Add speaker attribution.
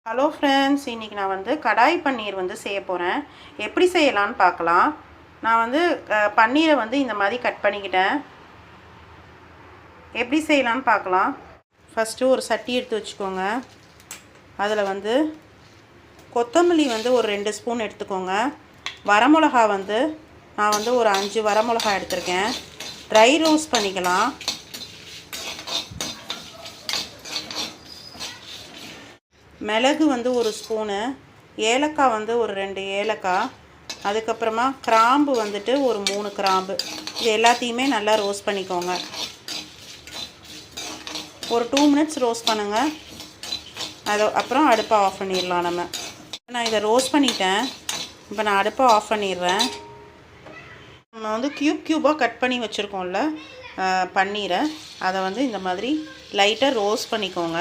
Speaker 1: Hello friends, இன்றைக்கி நான் கடாய் பன்னீர் செய்ய போகிறேன். எப்படி செய்யலான்னு பார்க்கலாம். நான் பன்னீரை இந்த மாதிரி கட் பண்ணிக்கிட்டேன். எப்படி செய்யலான்னு பார்க்கலாம். ஃபஸ்ட்டு ஒரு சட்டி எடுத்து வச்சுக்கோங்க. அதில் கொத்தமல்லி ஒரு 2 ஸ்பூன் எடுத்துக்கோங்க. வரமிளகா நான் ஒரு 5 வரமிளகா எடுத்திருக்கேன். ட்ரை ரோஸ்ட் பண்ணிக்கலாம். மிளகு ஒரு ஸ்பூனு, ஏலக்காய் ஒரு 2 ஏலக்காய், அதுக்கப்புறமா கிராம்பு ஒரு 3 கிராம்பு. இது எல்லாத்தையுமே நல்லா ரோஸ்ட் பண்ணிக்கோங்க. ஒரு 2 மினிட்ஸ் ரோஸ்ட் பண்ணுங்கள். அப்புறம் அடுப்பை ஆஃப் பண்ணிடலாம். நான் இதை ரோஸ்ட் பண்ணிட்டேன். இப்போ நான் அடுப்பை ஆஃப் பண்ணிடுறேன். நம்ம க்யூபாக கட் பண்ணி வச்சுருக்கோம்ல பன்னீரை, அதை இந்த மாதிரி லைட்டாக ரோஸ்ட் பண்ணிக்கோங்க.